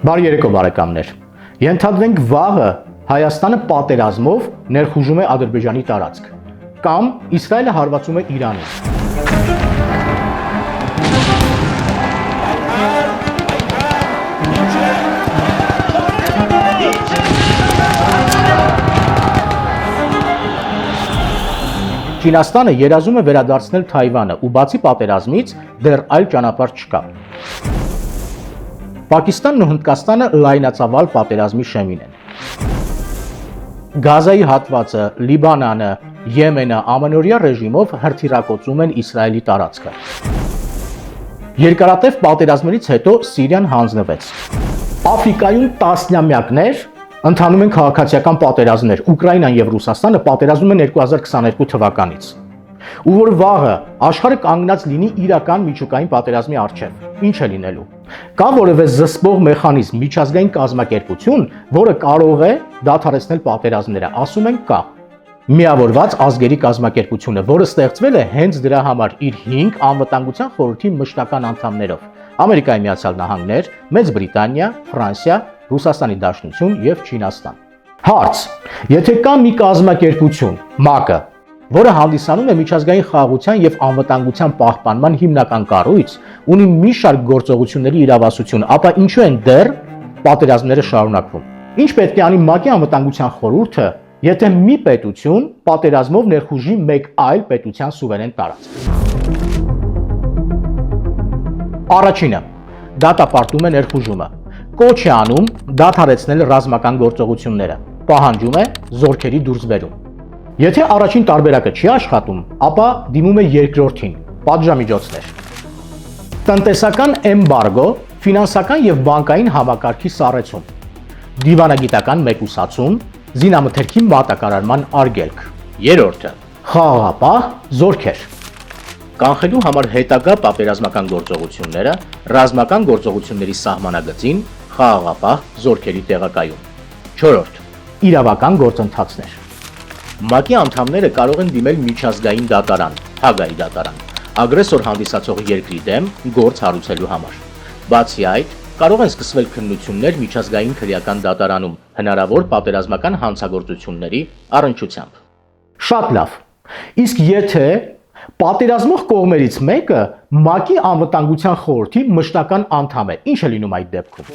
Բարի երեկո բարեկամներ։ Ենթադրենք վաղը Հայաստանը պատերազմով ներխուժում է Ադրբեջանի տարածք կամ Իսրայելը հարվածում է Իրանին։ Չինաստանը երազում է վերադարձնել Թայվանը ու բացի պատերազմից դեռ այլ ճանապարհ չկա։ Պակիստանն ու Հնդկաստանը լայնածավալ պատերազմի շեմին են։ Գազայի հատվածը, Լիբանանը, Եմենը ամենօրյա ռեժիմով հրթիռակոծում են Իսրայելի տարածքը։ Երկարատև պատերազմներից հետո Սիրիան հանձնվեց։ Աֆրիկայում տասնամյակներ ընթանում են քաղաքացիական պատերազմներ։ Ուկրաինան եւ Ռուսաստանը պատերազմում են 2022 թվականից։ Ու որ վաղը աշխարհը կանգնած լինի իրական միջուկային պատերազմի առջև։ Ինչ է լինելու։ Կա որևէ զսպող մեխանիզմ, միջազգային կազմակերպություն, որը կարող է դադարեցնել պատերազմները։ Ասում են կա։ Միավորված ազգերի կազմակերպությունը, որը ստեղծվել է հենց դրա համար իր 5 անվտանգության խորհրդի մշտական անդամներով՝ Ամերիկայի Միացյալ Նահանգներ, Մեծ Բրիտանիա, Ֆրանսիա, Ռուսաստանի Դաշնություն եւ Չինաստան։ Հարց. Եթե կա մի կազմակերպություն, ՄԱԿ-ը, որը հանդիսանում է միջազգային խաղաղության եւ անվտանգության պահպանման հիմնական կառույց, ունի մի շարք գործողությունների իրավասություն, ապա ինչու են դեռ պատերազմները շարունակվում։ Ինչ պետք է անի ՄԱԿ-ի անվտանգության խորհուրդը, եթե մի պետություն պատերազմով ներխուժի մեկ այլ պետության սուվերեն տարածք։ Առաջինը, դատապարտում է ներխուժումը, կոչ է անում դադարեցնել ռազմական գործողությունները, պահանջում է զորքերի դուրսբերում։ Եթե առաջին տարբերակը չի աշխատում, ապա դիմում է երկրորդին՝ պատժամիջոցներ։ Տնտեսական էմբարգո, ֆինանսական եւ բանկային համակարգի սառեցում, դիվանագիտական մեկուսացում, զինամթերքի մատակարարման արգելք։ Երրորդը՝ խաղաղապահ զորքեր։ Կանխելու համար հետագա պատերազմական գործողությունները, ռազմական գործողությունների սահմանագծին, խաղաղապահ զորքերի տեղակայում։ Չորրորդ՝ իրավական գործընթացներ։ ՄԱԿ-ի անդամները կարող են դիմել միջազգային դատարան, Հագայի դատարան, ագրեսոր հանդիսացող երկրի դեմ գործ հարուցելու համար։ Բացի այդ, կարող են սկսվել քննություններ միջազգային քրեական դատարանում հնարավոր պատերազմական հանցագործությունների առնչությամբ։ Շատ լավ։ Իսկ եթե պատերազմող կողմերից մեկը ՄԱԿ-ի անվտանգության խորհրդի մշտական անդամ է, ինչ է լինում այդ դեպքում։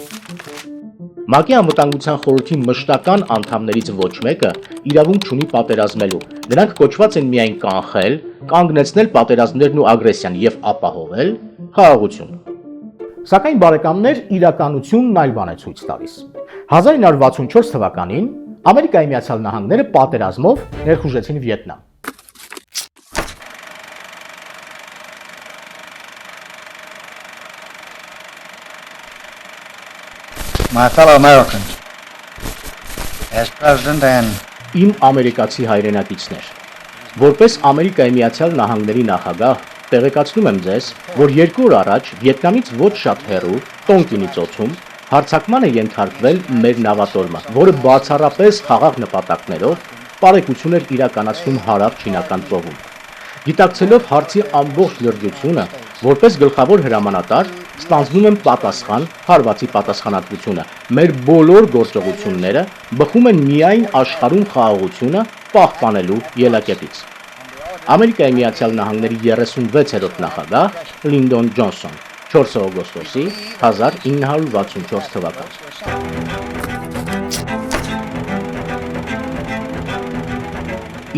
ՄԱԿ-ի անվտանգության խորհրդի մշտական անդամներից ոչ մեկը իրավունք չունի պատերազմելու։ Նրանք կոչված են միայն կանխել, կանգնեցնել պատերազմներն ու ագրեսիան եւ ապահովել խաղաղություն։ Սակայն բարեկամներ, իրականությունն այլ բան է ցույց տալիս։ 1964 թվականին Ամերիկայի Միացյալ Նահանգները պատերազմով ներխուժեցին Վիետնամ։ My fellow Americans, as President and Իմ ամերիկացի հայրենակիցներ, որպես Ամերիկայի Միացյալ Նահանգների նախագահ, տեղեկացնում եմ ձեզ, որ 2 օր առաջ Վիետնամից ոչ շատ հեռու Տոնկինի ծոցում հարձակման է ենթարկվել մեր նավատորմը, որը բացառապես խաղաղ նպատակներով պարեկություն էր իրականացնում հարավ-չինական ծովում։ Գիտակցելով հարցի ամբողջ լրջությունը, որպես գլխավոր հրամանատար, ստանձնում եմ պատասխան հարվածի պատասխանատվությունը։ Մեր բոլոր գործողությունները բխում են միայն աշխարհում խաղաղությունը պահպանելու ելակետից։ Ամերիկայի Միացյալ Նահանգների 36-րդ նախագահ Լինդոն Ջոնսոն, 4 օգոստոսի 1964 թվական։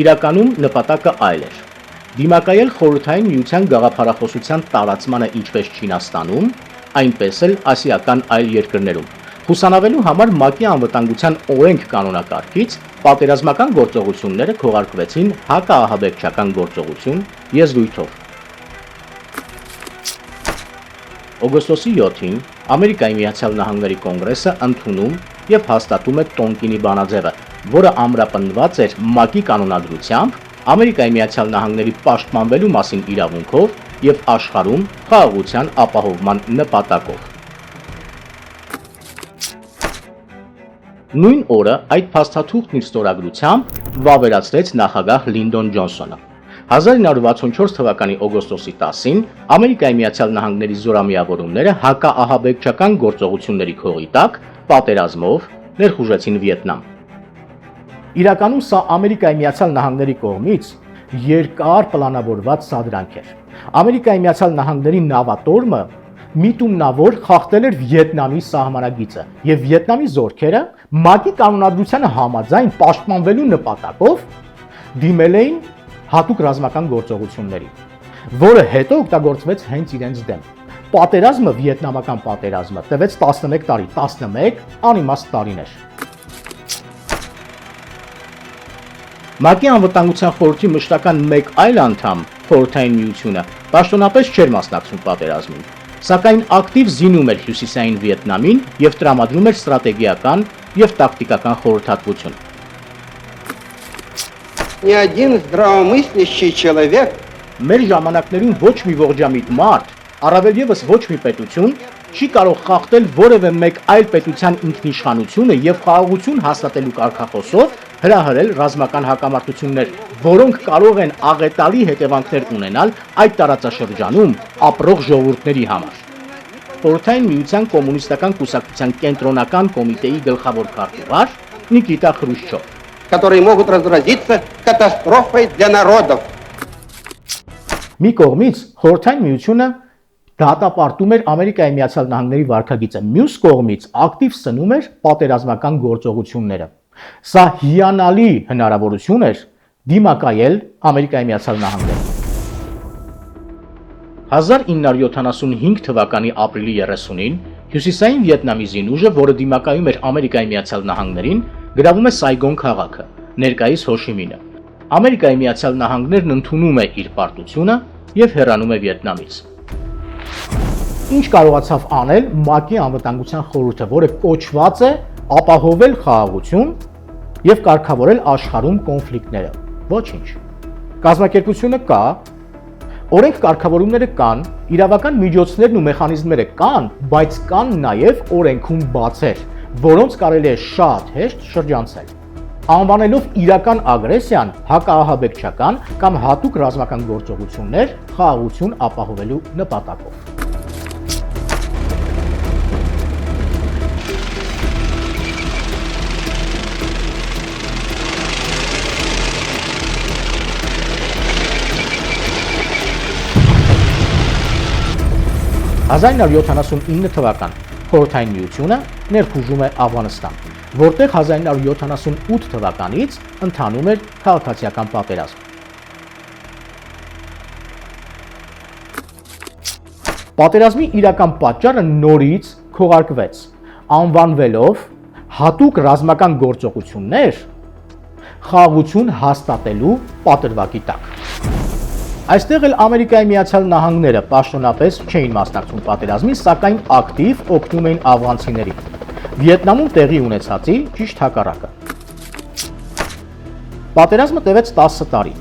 Իրականում նպատակը այլ էր։ Դիմակայել խորհրդային միության գաղափարախոսության տարածմանը ինչպես Չինաստանում, այնպես էլ ասիական այլ երկրներում։ Հուսանավելու համար ՄԱԿ-ի անվտանգության օրենք կանոնակարգից պատերազմական գործողությունները քողարկվեցին հակաահաբեկչական գործողություն եզրույթով։ Օգոստոսի 7-ին Ամերիկայի Միացյալ Նահանգների կոնգրեսը ընդունում եւ հաստատում է Տոնկինի բանաձևը, որը ամրապնդված էր ՄԱԿ-ի կանոնադրությամբ, Ամերիկայի Միացյալ Նահանգների պաշտպանվելու մասին իրավունքով եւ աշխարհում խաղաղության ապահովման նպատակով։ Նույն օրը այդ փաստաթուղթն իր ստորագրությամբ վավերացրեց նախագահ Լինդոն Ջոնսոնը։ 1964 թվականի օգոստոսի 10-ին Ամերիկայի Միացյալ Նահանգների զորամիավորումները հակաահաբեկչական գործողությունների քողի տակ պատերազմով ներխուժեցին Վիետնամ։ Իրականում սա Ամերիկայի Միացյալ Նահանգների կողմից երկար պլանավորված սադրանք էր։ Ամերիկայի Միացյալ Նահանգների նավատորմը միտումնավոր խախտել էր Վիետնամի սահմանագիծը եւ Վիետնամի զորքերը ՄԱԿ-ի կանոնադրությանը համաձայն պաշտպանվելու նպատակով դիմել էին հատուկ ռազմական գործողությունների, որը հետո օգտագործվեց հենց իրենց դեմ։ Պատերազմը, վիետնամական պատերազմը տևեց 11 տարի, 11 անիմաստ տարիներ։ ՄԱԿ-ի անվտանգության խորհրդի մշտական մեկ այլ անդամ, Խորհրդային Միությունը, պաշտոնապես չէր մասնակցում պատերազմին, սակայն ակտիվ զինում էր Հյուսիսային Վիետնամին եւ տրամադրում էր ստրատեգիական եւ տակտիկական խորհրդատվություն։ Ни один здравомыслящий человек Մեր ժամանակներում ոչ մի ողջամիտ մարդ, առավել եւս ոչ մի պետություն չի կարող խախտել որևէ մեկ այլ պետության ինքնիշխանությունը եւ խաղաղություն հաստատելու կարգախոսով հրահրել ռազմական հակամարտություններ, որոնք կարող են աղետալի հետևանքներ ունենալ այդ տարածաշրջանում ապրող ժողովուրդների համար։ Խորհրդային Միության կոմունիստական կուսակցության կենտրոնական կոմիտեի գլխավոր քարտուղար Նիկիտա Խրուշչով, которые могут разразиться катастрофой для народов. Մի կողմից Խորհրդային Միությունը դատապարտում էր Ամերիկայի Միացյալ Նահանգների վարքագիծը, մյուս կողմից ակտիվ սնում էր պատերազմական գործողությունները։ Սա հիանալի հնարավորություն էր դիմակայել Ամերիկայի Միացյալ Նահանգներին։ 1975 թվականի ապրիլի 30-ին Հյուսիսային Վիետնամի զինուժը, որը դիմակայում էր Ամերիկայի Միացյալ Նահանգներին, գրավում է Սայգոն քաղաքը, ներկայիս Հոշիմինը։ Ամերիկայի Միացյալ Նահանգներն ընդունում է իր պարտությունը եւ հեռանում է Վիետնամից։ Ինչ կարողացավ անել ՄԱԿ-ի անվտանգության խորհուրդը, որը կոչված է ապահովել խաղաղություն եւ կարգավորել աշխարհում կոնֆլիկտները։ Ոչինչ։ Կազմակերպությունը կա, օրենք կարգավորումները կան, իրավական միջոցներն ու մեխանիզմները կան, բայց կան նաեւ օրենքում բացեր, որոնց կարելի է շատ հեշտ շրջանցել, անվանելով իրական ագրեսիան հակաահաբեկչական կամ հատուկ ռազմական գործողություններ խաղաղություն ապահովելու նպատակով։ «1979 թվական Խորհրդային Միությունը ներխուժում է Աֆղանստան, որտեղ 1978 թվականից ընթանում էր քաղաքացիական պատերազմ։ Պատերազմի իրական պատճառը նորից քողարկվեց, անվանվելով հատուկ ռազմական գործողություններ խաղաղություն հաստատելու պատրվակի տակ։ Այստեղ էլ Ամերիկայի Միացյալ Նահանգները պաշտոնապես չէին մասնակցում պատերազմին, սակայն ակտիվ օգնում էին աֆղանցիներին։ Վիետնամում տեղի ունեցածի ճիշտ հակառակը։ Պատերազմը տևեց 10 տարի։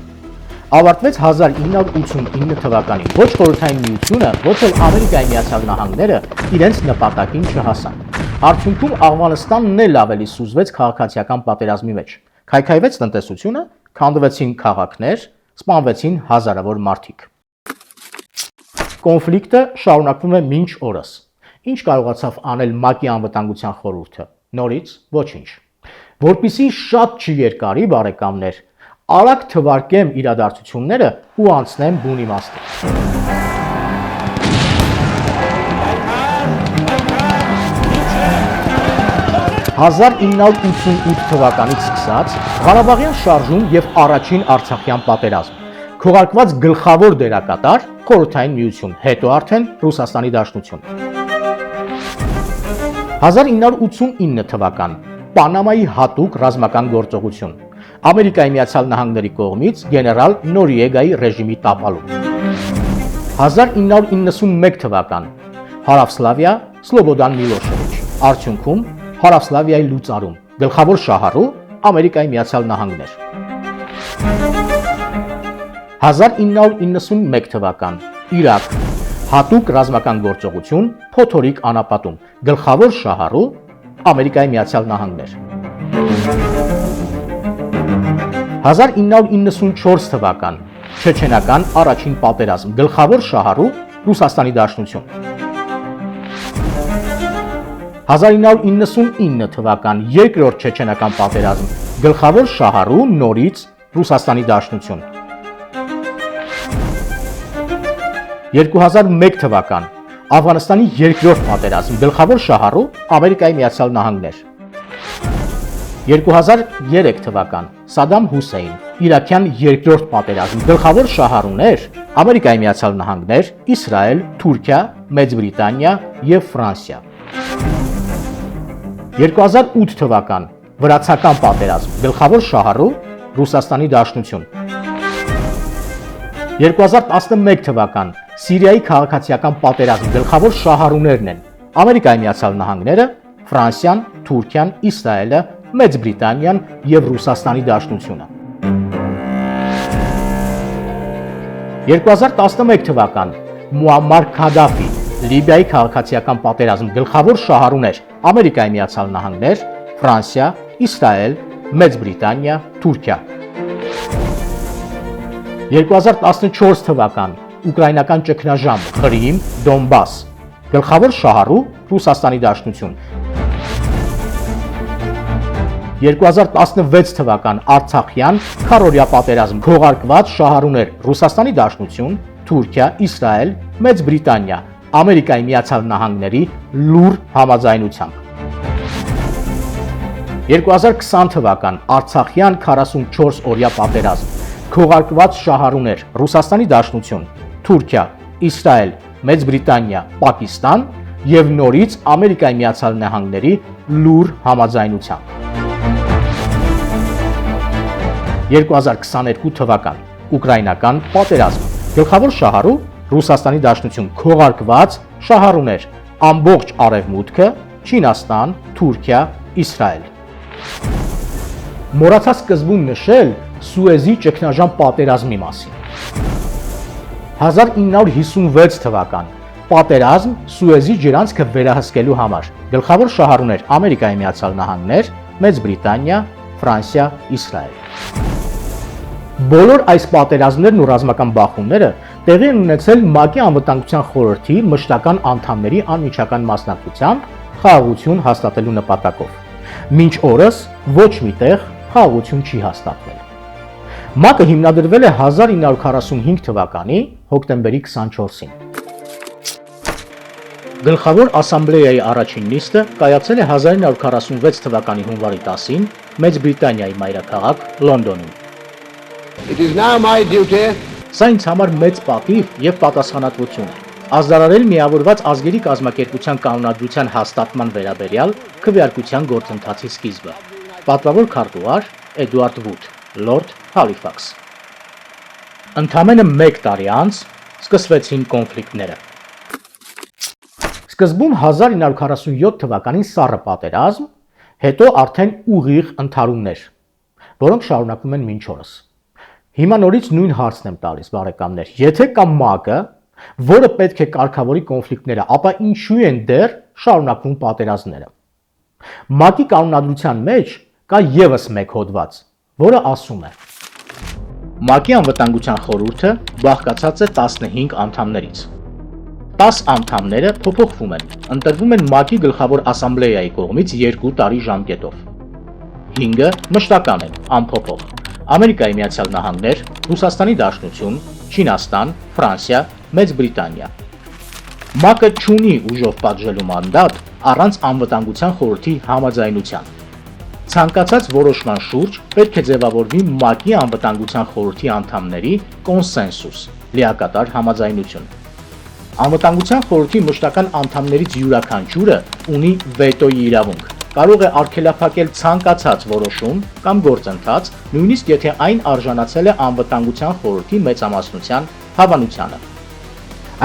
Ավարտվեց 1989 թվականին։ Ոչ Խորհրդային Միությունը, ոչ էլ Ամերիկայի Միացյալ Նահանգները իրենց նպատակին չհասան։ Արդյունքում Աֆղանստանն էլ ավելի սուզվեց քաղաքացիական պատերազմի մեջ։ Քայքայվեց տնտեսությունը, քանդվեցին քաղաքներ, սպանվեցին հազարավոր մարդիկ։ Կոնֆլիկտը շարունակվում է մինչ օրս։ Ինչ կարողացավ անել ՄԱԿ-ի անվտանգության խորհուրդը։ Նորից ոչինչ։ Որպեսզի շատ չերկարի բարեկամներ, արագ թվարկեմ իրադարձությունները ու անցնեմ բուն իմաստին։ 1988 թվականից սկսած Ղարաբաղյան շարժում եւ առաջին Արցախյան պատերազմ։ Քողարկված գլխավոր դերակատար Խորհրդային Միություն, հետո արդեն Ռուսաստանի Դաշնություն։ 1989 թվական Պանամայի հատուկ ռազմական գործողություն։ Ամերիկայի Միացյալ Նահանգների կողմից գեներալ Նորիեգայի ռեժիմի տապալում։ 1991 թվական Հարավսլավիա Սլոբոդան Միլոշևիչ։ Արդյունքում Հարավսլավիայի լուծարում, գլխավոր շահառու Ամերիկայի Միացյալ Նահանգներ։ 1991 թվական Իրաք, հատուկ ռազմական գործողություն Փոթորիկ անապատում, գլխավոր շահառու Ամերիկայի Միացյալ Նահանգներ։ 1994 թվական Չեչենական առաջին պատերազմ, գլխավոր շահառու Ռուսաստանի Դաշնություն։ 1999 թվական երկրորդ չեչենական պատերազմ, գլխավոր շահառու նորից Ռուսաստանի Դաշնություն։ 2001 թվական Աֆղանստանի երկրորդ պատերազմ, գլխավոր շահառու Ամերիկայի Միացյալ Նահանգներ։ 2003 թվական Սադամ Հուսեյն, Իրաքյան երկրորդ պատերազմ, գլխավոր շահառուներ Ամերիկայի Միացյալ Նահանգներ, Իսրայել, Թուրքիա, Մեծ Բրիտանիա եւ Ֆրանսիա։ 2008 թվական վրացական պատերազմ, գլխավոր շահառու Ռուսաստանի Դաշնություն։ 2011 թվական Սիրիայի քաղաքացիական պատերազմ, գլխավոր շահառուներն են Ամերիկայի Միացյալ Նահանգները, Ֆրանսիան, Թուրքիան, Իսրայելը, Մեծ Բրիտանիան եւ Ռուսաստանի Դաշնությունը։ 2011 թվական Մուամմար Քադաֆի, Լիբիայի քաղաքացիական պատերազմ, գլխավոր շահառուներ Ամերիկայի Միացյալ Նահանգներ, Ֆրանսիա, Իսրայել, Մեծ Բրիտանիա, Թուրքիա։ 2014 թվական ուկրաինական ճգնաժամ, Ղրիմ, Դոնբաս, գլխավոր շահառու Ռուսաստանի Դաշնություն։ 2016 թվական Արցախյան քառօրյա պատերազմ, քողարկված շահառուներ Ռուսաստանի Դաշնություն, Թուրքիա, Իսրայել, Մեծ Բրիտանիա, Ամերիկայի Միացյալ Նահանգների լուր համաձայնությամբ։ 2020 թվական Արցախյան 44 օրյա պատերազմ, քողարկված շահառուներ Ռուսաստանի Դաշնություն, Թուրքիա, Իսրայել, Մեծ Բրիտանիա, Պակիստան եւ նորից Ամերիկայի Միացյալ Նահանգների լուր համաձայնությամբ։ 2022 թվական ուկրաինական պատերազմ, գլխավոր շահառու Ռուսաստանի Դաշնություն, քողարկված շահառուներ ամբողջ արևմուտքը, Չինաստան, Թուրքիա, Իսրայել։ Մոռացա սկզբում նշել Սուեզի ճգնաժամ պատերազմի մասին։ 1956 թվական պատերազմ Սուեզի ջրանցքը վերահսկելու համար, գլխավոր շահառուներ Ամերիկայի Միացյալ Նահանգներ, Մեծ Բրիտանիա, Ֆրանսիա, Իսրայել։ Բոլոր այս պատերազմներն ու ռազմական բախումները տեղի են ունեցել ՄԱԿ-ի Անվտանգության խորհրդի մշտական անդամների անմիջական մասնակցությամբ խաղաղություն հաստատելու նպատակով։ Մինչ օրս ոչ մի տեղ խաղաղություն չի հաստատվել։ ՄԱԿ-ը հիմնադրվել է 1945 թվականի հոկտեմբերի 24-ին։ Գլխավոր ասամբլեայի առաջին նիստը կայացել է 1946 թվականի հունվարի 10-ին Մեծ Բրիտանիայի մայրաքաղաք Լոնդոնում։ It is now my duty Սա ինձ համար մեծ պատիվ եւ պատասխանատվություն է։ Ազդարարել միավորված ազգերի կազմակերպության կանոնադրության հաստատման վերաբերյալ քվեարկության գործընթացի սկիզբը։ Պատվավոր քարտուղար Էդուարդ Վուդ, Լորդ Հալիֆաքս։ Ընդամենը 1 տարի անց սկսվեցին կոնֆլիկտները։ Սկզբում 1947 թվականին սառը պատերազմ, հետո արդեն ուղիղ ընդհարումներ, որոնք շարունակվում են մինչ օրս։ Հիմա նորից նույն հարցն եմ տալիս, բարեկամներ, եթե կա ՄԱԿ-ը, որը պետք է կարգավորի կոնֆլիկտները, ապա ինչու են դեռ շարունակվում պատերազմները։ ՄԱԿ-ի կանոնադրության մեջ կա եւս մեկ հոդված, որը ասում է. ՄԱԿ-ի անվտանգության խորհուրդը բաղկացած է 15 անդամներից։ 10 անդամները փոփոխվում են, ընտրվում են ՄԱԿ-ի գլխավոր ասամբլեայի կողմից 2 տարի ժամկետով։ 5-ը մշտական են, անփոփոխ։ Ամերիկայի Միացյալ Նահանգներ, Ռուսաստանի Դաշնություն, Չինաստան, Ֆրանսիա, Մեծ Բրիտանիա։ ՄԱԿ-ը չունի ուժով պատժելու մանդատ առանց անվտանգության խորհրդի համաձայնության։ Ցանկացած որոշման շուրջ պետք է ձևավորվի ՄԱԿ-ի անվտանգության խորհրդի անդամների կոնսենսուս, լիակատար համաձայնություն։ Անվտանգության խորհրդի մշտական անդամներից յուրաքանչյուրը ունի վետոյի իրավունք, կարող է արգելափակել ցանկացած որոշում կամ գործընթաց, նույնիսկ եթե այն արժանացել է անվտանգության խորհրդի մեծամասնության հավանությանը։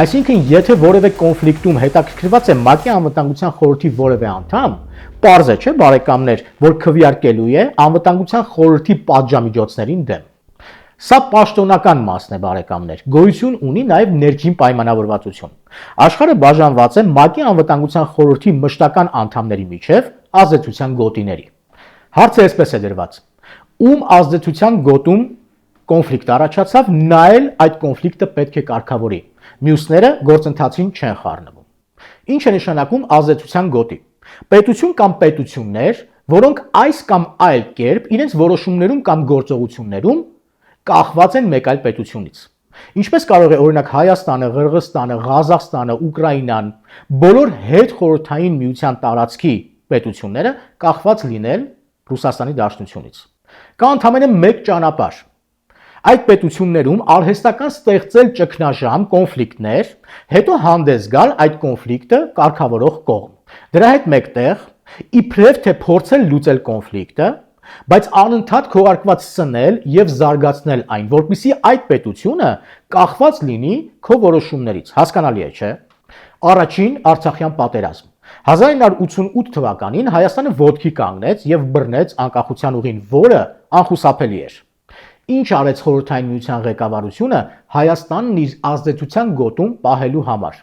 Այսինքն, եթե որևէ կոնֆլիկտում հետաքրքրված է ՄԱԿ-ի անվտանգության խորհրդի որևէ անդամ, պարզ է, չէ՞, բարեկամներ, որ քվեարկելու է անվտանգության խորհրդի պատժամիջոցներին դեմ։ Սա պաշտոնական մասն է, բարեկամներ, գոյություն ունի նաև ներքին պայմանավորվածություն։ Աշխարհը բաժանված է ՄԱԿ-ի անվտանգության խորհրդի մշտական անդամների միջև ազդեցության գոտիների։ Հարցը այսպես է դրված. ում ազդեցության գոտում կոնֆլիկտ առաջացավ, նա էլ այդ կոնֆլիկտը պետք է կարգավորի։ Մյուսները գործընթացին չեն խառնվում։ Ինչ է նշանակում ազդեցության գոտի։ Պետություն կամ պետություններ, որոնք այս կամ այլ կերպ իրենց որոշումներում կամ գործողություններում կախված են մեկ այլ պետությունից։ Ինչպես կարող է օրինակ Հայաստանը, Ղրղստանը, Ղազախստանը, Ուկրաինան, բոլոր հետխորհրդային միության տարածքի պետությունները կախված լինել Ռուսաստանի Դաշնությունից։ Կա ընդամենը մեկ ճանապարհ։ Այդ պետություններում արհեստական ստեղծել ճգնաժամ, կոնֆլիկտներ, հետո հանդես գալ այդ կոնֆլիկտը կարգավորող կողմ։ Դրա հետ մեկտեղ իբրև թե փորձել լուծել կոնֆլիկտը, բայց անընդհատ քողարկված սնել եւ զարգացնել այն, որպեսզի այդ պետությունը կախված լինի քո որոշումներից։ Հասկանալի է, չէ՞։ Առաջին Արցախյան պատերազմ 1988 թվականին Հայաստանը ոտքի կանգնեց եւ բռնեց անկախության ուղին, որը անխուսափելի էր։ Ինչ արեց խորհրդային միության ղեկավարությունը Հայաստանն իր ազդեցության գոտում պահելու համար։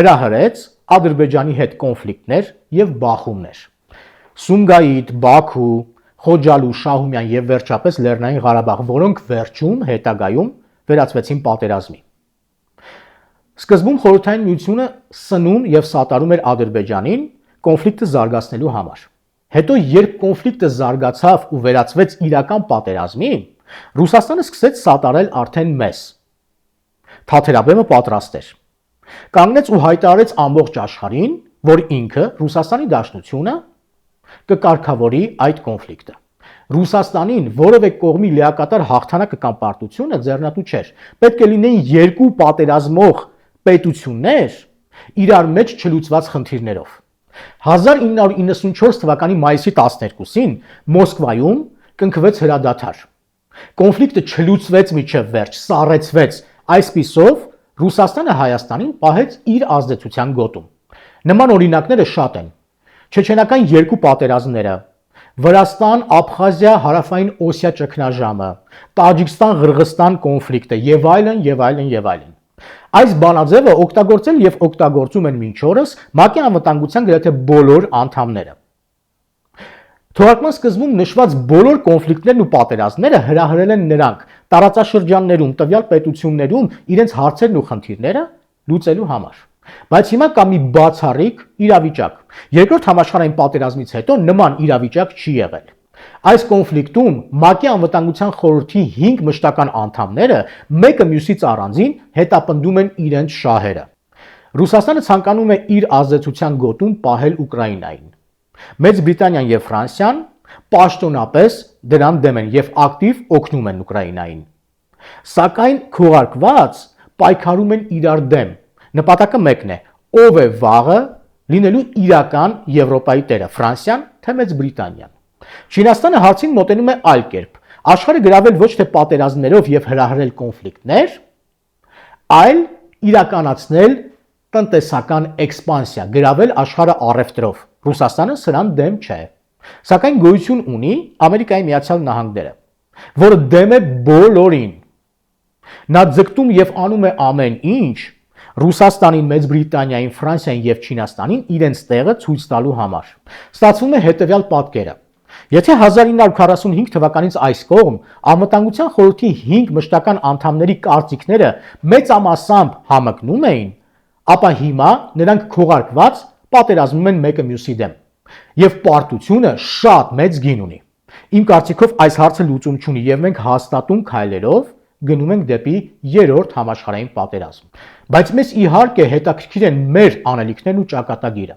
Հրահրեց Ադրբեջանի հետ կոնֆլիկտներ եւ բախումներ։ Սումգայիթ, Բաքու, Խոջալու, Շահումյան եւ վերջապես Լեռնային Ղարաբաղ, որոնք վերջում հետագայում վերածվեցին պատերազմի։ Սկզբում խորհրդային միությունը սնում եւ սատարում էր Ադրբեջանին կոնֆլիկտը զարգացնելու համար։ Հետո երբ կոնֆլիկտը զարգացավ ու վերածվեց իրական պատերազմի, Ռուսաստանը սկսեց սատարել արդեն մեզ։ Թաթերաբեմը պատրաստ էր։ Կանգնեց ու հայտարարեց ամբողջ աշխարհին, որ ինքը Ռուսաստանի Դաշնությունը կկարգավորի այդ կոնֆլիկտը։ Ռուսաստանին որևէ կողմի լիակատար հաղթանակը կամ պարտությունը ձեռնատու չէր։ Պետք է լինեին երկու պատերազմող պետություններ իրար մեջ չլուծված խնդիրներով։ 1994 թվականի մայիսի 12-ին Մոսկվայում կնքվեց հրադադար։ Կոնֆլիկտը չլուծվեց մինչև վերջ, սառեցվեց, այսպիսով Ռուսաստանը Հայաստանին պահեց իր ազդեցության գոտում։ Նման օրինակները շատ են։ Չեչենական երկու պատերազմները, Վրաստան, Աբխազիա, Հարավային Օսիա ճգնաժամը, Տաջիկստան-Ղրղստան կոնֆլիկտը եւ այլն եւ այլն եւ այլն։ Այս բանաձևը օգտագործել եւ օգտագործում են մինչ օրս ՄԱԿ-ի անվտանգության գրեթե բոլոր անդամները։ Թողարկման սկզբում նշված բոլոր կոնֆլիկտներն ու պատերազմները հրահրել են նրանք տարածաշրջաններում, տվյալ պետություններում իրենց հարցերն ու խնդիրները լուծելու համար։ Բայց հիմա կա մի բացառիկ իրավիճակ։ Երկրորդ համաշխարհային պատերազմից հետո նման իրավիճակ չի եղել։ Այս կոնֆլիկտում ՄԱԿ-ի անվտանգության խորհրդի 5 մշտական անդամները մեկը մյուսից առանձին հետապնդում են իրենց շահերը։ Ռուսաստանը ցանկանում է իր ազդեցության գոտում պահել Ուկրաինային։ Մեծ Բրիտանիան եւ Ֆրանսիան պաշտոնապես դրան դեմ են եւ ակտիվ օգնում են Ուկրաինային։ Սակայն քողարկված պայքարում են իրար դեմ։ Նպատակը մեկն է՝ ով է վաղը լինելու իրական Եվրոպայի տերը՝ Ֆրանսիան թե Մեծ Բրիտանիան։ Չինաստանը հարցին մոտենում է այլ կերպ։ Աշխարհը գրավել ոչ թե պատերազմներով եւ հրահրել կոնֆլիկտներ, այլ իրականացնել տնտեսական էքսպանսիա, գրավել աշխարհը առևտրով։ Ռուսաստանը սրան դեմ չէ։ Սակայն գոյություն ունի Ամերիկայի Միացյալ Նահանգները, որը դեմ է բոլորին։ Նա ձգտում եւ անում է ամեն ինչ Ռուսաստանին, Մեծ Բրիտանիային, Ֆրանսիային եւ Չինաստանին իրենց տեղը ցույց տալու համար։ Ստացվում է հետեւյալ պատկերը։ Եթե 1945 թվականից այս կողմ Անվտանգության խորհրդի 5 մշտական անդամների կարծիքները մեծամասամբ համընկնում էին, ապա հիմա նրանք քողարկված պատերազմում են մեկը մյուսի դեմ։ Եվ պարտությունը շատ մեծ գին ունի։ Իմ կարծիքով այս հարցը լուծում չունի եւ մենք հաստատուն քայլերով գնում ենք դեպի երրորդ համաշխարհային պատերազմ։ Բայց մեզ իհարկե հետաքրքիր են մեր անելիքներն ու ճակատագիրը։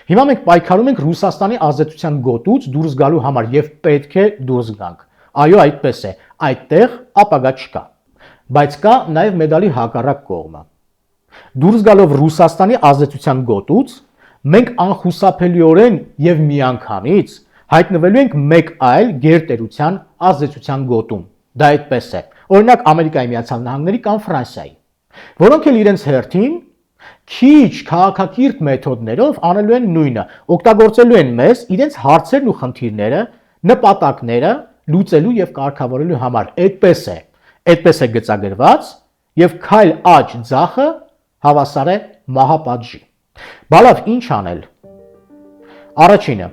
Հիմա մենք պայքարում ենք Ռուսաստանի ազդեցության գոտուց դուրս գալու համար եւ պետք է դուրս գանք։ Այո, այդպես է, այդտեղ ապագա չկա։ Բայց կա նաեւ մեդալի հակառակ կողմը։ Դուրս գալով Ռուսաստանի ազդեցության գոտուց մենք անխուսափելիորեն եւ միանգամից հայտնվելու ենք մեկ այլ գերտերության ազդեցության գոտում։ Դա այդպես է։ Օրինակ Ամերիկայի Միացյալ Նահանգների կամ Ֆրանսիայի, որոնք էլ իրենց հերթին քիչ քաղաքակիրթ մեթոդներով անելու են նույնը, օգտագործելու են մեզ իրենց հարցերն ու խնդիրները, նպատակները լուծելու եւ կարգավորելու համար։ Այդպես է գծագրված եւ քայլ աճ ձախը հավասար է մահապատժի։ Բալավ ինչ անել։ Առաջինը՝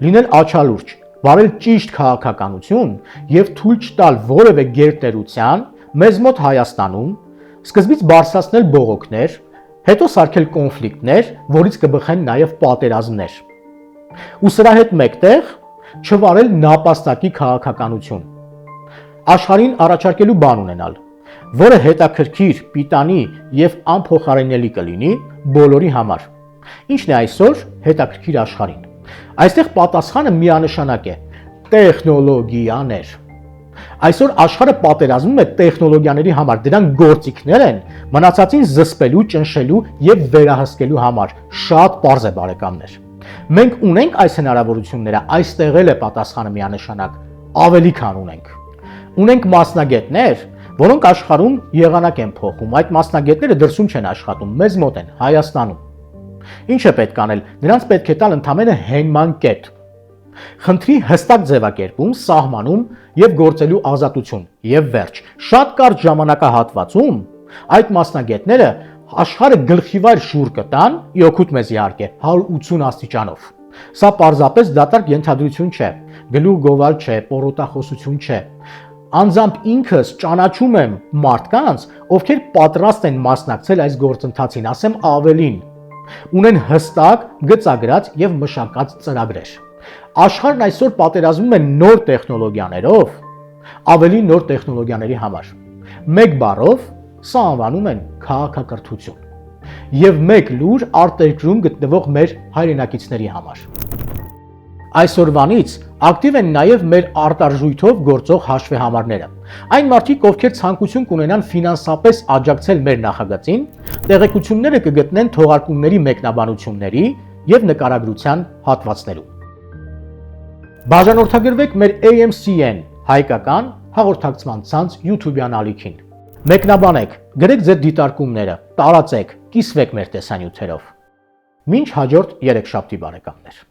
լինել աչալուրջ, վարել ճիշտ քաղաքականություն եւ թույլ չտալ որևէ գերտերության մեզ մոտ Հայաստանում սկզբից բարձրացնել բողոքներ, հետո սարքել կոնֆլիկտներ, որից կբխեն նաեւ պատերազմներ։ Ու սրա հետ մեկտեղ չվարել նապաստակի քաղաքականություն։ Աշխարհին առաջարկելու բան ունենալ, որը հետաքրքիր, պիտանի եւ անփոխարինելի կլինի բոլորի համար։ Ինչն է այսօր հետաքրքիր աշխարհին։ Այստեղ պատասխանը միանշանակ է՝ տեխնոլոգիաներ։ Այսօր աշխարհը պատերազմում է տեխնոլոգիաների համար, դրանք գործիքներ են մնացածին զսպելու, ճնշելու եւ վերահսկելու համար։ Շատ པարզ է բարեկամներ։ Մենք ունենք այս հնարավորությունները, այստեղ էլ է պատասխանը միանշանակ, ավելի քան ունենք։ Ունենք մասնագետներ, որոնք աշխարհում եղանակ են փոխում, այդ մասնագետները դրսում չեն աշխատում, մեզ մոտ են, Հայաստանում։ Ինչ է պետք անել, նրանց պետք է տալ ընդամենը հենման կետ։ Խնդրի հստակ ձևակերպում, սահմանում եւ գործելու ազատություն եւ վերջ։ Շատ կարճ ժամանակահատվածում այդ մասնագետները աշխարհը գլխիվայր շուռ կտան, իօգուտ մեզ իհարկե 180 աստիճանով։ Սա պարզապես դատարկ ենթադրություն չէ, գլուխ գովալ չէ, պորոտախոսություն չէ։ Անձամբ ինքս ճանաչում եմ մարդկանց, ովքեր պատրաստ են մասնակցել այս գործընթացին, ասեմ ավելին, ունեն հստակ, գծագրած եւ մշակած ծրագրեր։ Աշխարհն այսօր պատերազմում է նոր տեխնոլոգիաներով, ավելի նոր տեխնոլոգիաների համար։ Մեկ բառով սա անվանում են քաղաքակրթություն եւ մեկ լուր արտերկրում գտնվող մեր հայրենակիցների համար։ Այսօրվանից ակտիվ են նաեւ մեր արտարժույթով գործող հաշվեհամարները։ Այն մարդիկ, ովքեր ցանկություն կունենան ֆինանսապես աջակցել մեր նախագծին, տեղեկությունները կգտնեն թողարկումների մեկնաբանությունների եւ նկարագրության հատվածներում։ Բաժանորդագրվեք մեր AMCN հայկական հաղորդակցման ցանց YouTube-յան ալիքին։ Մեկնաբանեք, գրեք ձեր դիտարկումները, տարածեք, կիսվեք մեր տեսանյութերով։ Մինչ հաջորդ երեքշաբթի բարեկամներ։